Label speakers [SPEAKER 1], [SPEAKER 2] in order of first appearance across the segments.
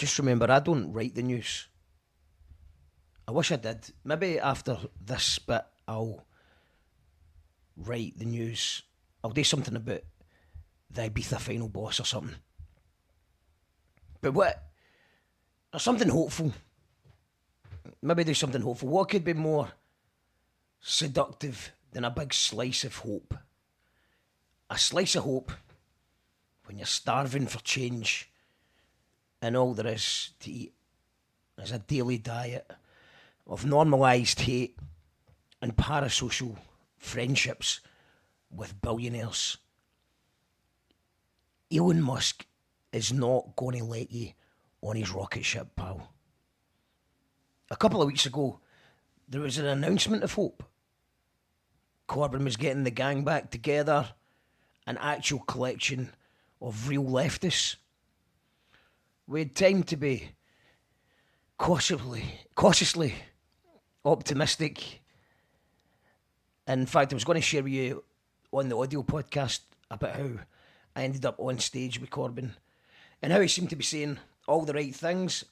[SPEAKER 1] just remember, I don't write the news. I wish I did. Maybe after this bit, I'll write the news. I'll do something about the Ibiza final boss or something. But what? Or something hopeful. Maybe do something hopeful. What could be more seductive than a big slice of hope? A slice of hope when you're starving for change and all there is to eat is a daily diet of normalised hate and parasocial friendships with billionaires. Elon Musk is not going to let you on his rocket ship, pal. A couple of weeks ago, there was an announcement of hope. Corbyn was getting the gang back together, an actual collection of real leftists. We had time to be cautiously optimistic. In fact, I was going to share with you on the audio podcast about how I ended up on stage with Corbyn and how he seemed to be saying all the right things.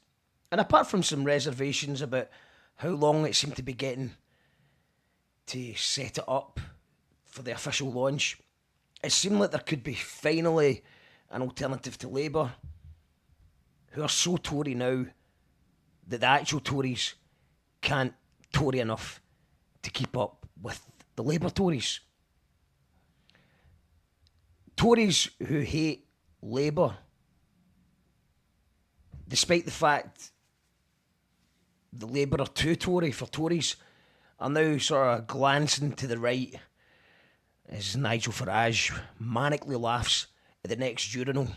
[SPEAKER 1] And apart from some reservations about how long it seemed to be getting to set it up for the official launch, it seemed like there could be finally an alternative to Labour, who are so Tory now that the actual Tories can't Tory enough to keep up with the Labour Tories. Tories who hate Labour, despite the fact the Labour are too Tory for Tories, are now sort of glancing to the right as Nigel Farage manically laughs at the next urinal.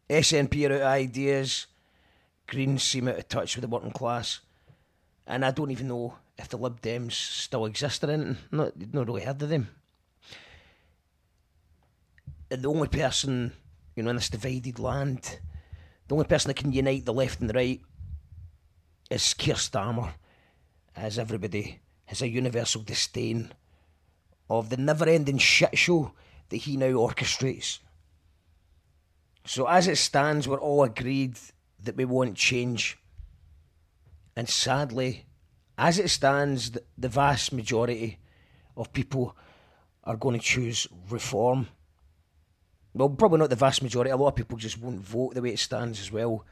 [SPEAKER 1] SNP are out of ideas, Greens seem out of touch with the working class, and I don't even know if the Lib Dems still exist or anything. Not really heard of them. And the only person, in this divided land, the only person that can unite the left and the right is Keir Starmer, as everybody has a universal disdain of the never-ending shit show that he now orchestrates. So as it stands, we're all agreed that we want change. And sadly, as it stands, the vast majority of people are going to choose reform. Well, probably not the vast majority. A lot of people just won't vote the way it stands as well.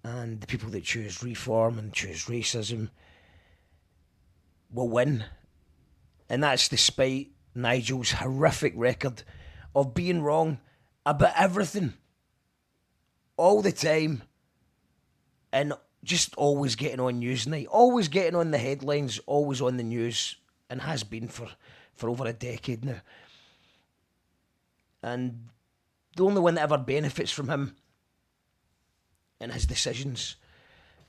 [SPEAKER 1] And the people that choose reform and choose racism will win. And that's despite Nigel's horrific record of being wrong about everything. All the time. And just always getting on Newsnight. Always getting on the headlines. Always on the news. And has been for over a decade now. And the only one that ever benefits from him and his decisions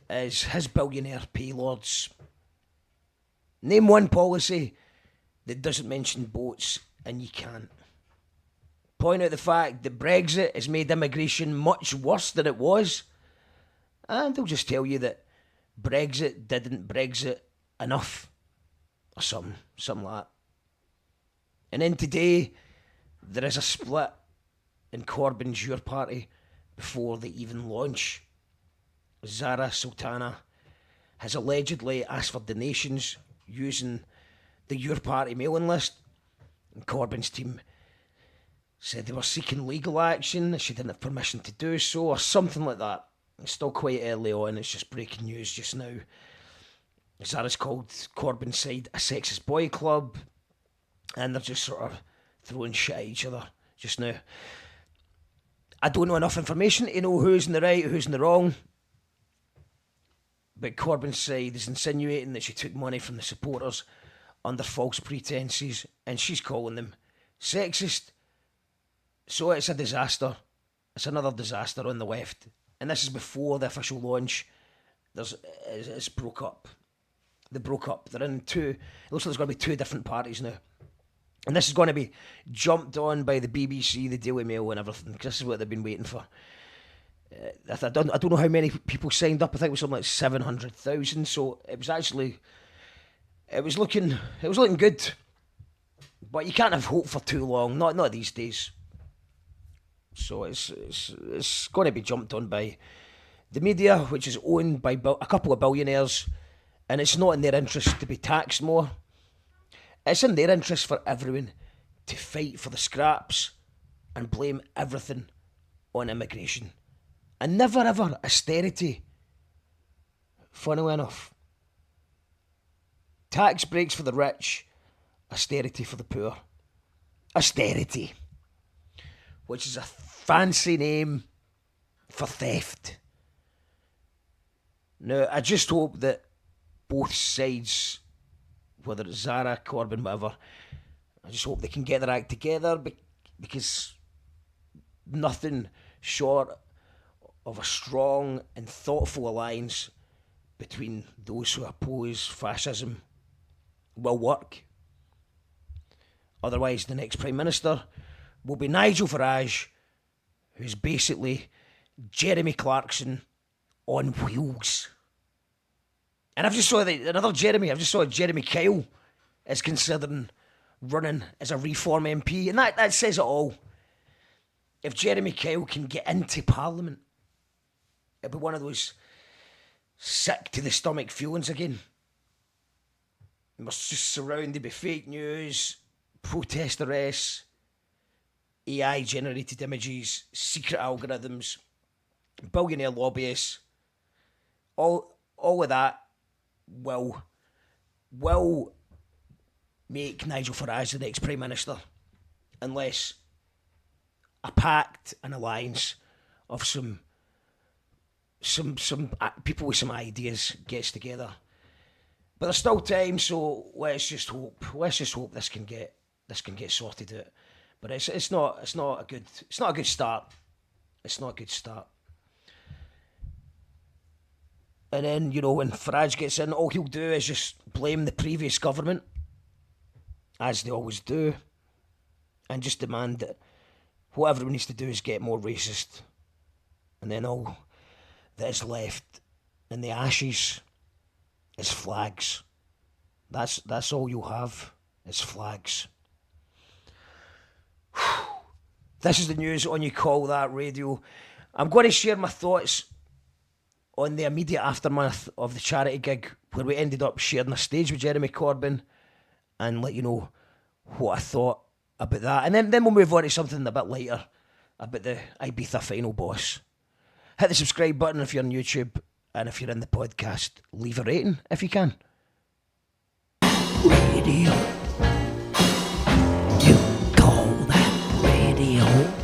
[SPEAKER 1] is his billionaire paylords. Name one policy that doesn't mention boats, and you can't. Point out the fact that Brexit has made immigration much worse than it was, and they'll just tell you that Brexit didn't Brexit enough, or something like that. And then today, there is a split in Corbyn's Your Party before they even launch. Zara Sultana has allegedly asked for donations using the Your Party mailing list, and Corbyn's team said they were seeking legal action, she didn't have permission to do so, or something like that. It's still quite early on, it's just breaking news just now. Zara's called Corbyn's side a sexist boy club, and they're just sort of throwing shit at each other just now. I don't know enough information to know who's in the right, who's in the wrong. But Corbyn's side is insinuating that she took money from the supporters under false pretences, and she's calling them sexist. So it's a disaster. It's another disaster on the left. And this is before the official launch. It's broke up. They broke up. They're in two. It looks like there's going to be two different parties now. And this is going to be jumped on by the BBC, the Daily Mail and everything, because this is what they've been waiting for. I don't know how many people signed up. I think it was something like 700,000. So it was looking good. But you can't have hope for too long, not these days. So it's going to be jumped on by the media, which is owned by a couple of billionaires, and it's not in their interest to be taxed more. It's in their interest for everyone to fight for the scraps and blame everything on immigration. And never ever austerity. Funnily enough. Tax breaks for the rich, austerity for the poor. Austerity. Which is a fancy name for theft. Now, I just hope that both sides, whether it's Zara, Corbyn, whatever, I just hope they can get their act together, because nothing short of a strong and thoughtful alliance between those who oppose fascism will work. Otherwise, the next Prime Minister will be Nigel Farage, who's basically Jeremy Clarkson on wheels. And I've just saw Jeremy Kyle is considering running as a Reform MP, and that says it all. If Jeremy Kyle can get into Parliament, it'll be one of those sick to the stomach feelings again. We're just surrounded by fake news, protest arrests, AI generated images, secret algorithms, billionaire lobbyists. All of that will make Nigel Farage the next Prime Minister, unless a pact, an alliance of some people with some ideas gets together. But there's still time, so let's just hope this can get sorted out. But it's not a good start. It's not a good start. And then, when Farage gets in, all he'll do is just blame the previous government, as they always do, and just demand that what everyone needs to do is get more racist. And then all that is left in the ashes is flags. That's all you'll have, is flags. This is the news on You Call That Radio. I'm going to share my thoughts on the immediate aftermath of the charity gig, where we ended up sharing a stage with Jeremy Corbyn, and let you know what I thought about that. And then we'll move on to something a bit lighter, about the Ibiza final boss. Hit the subscribe button if you're on YouTube, and if you're in the podcast, leave a rating if you can.
[SPEAKER 2] Radio. You call that radio?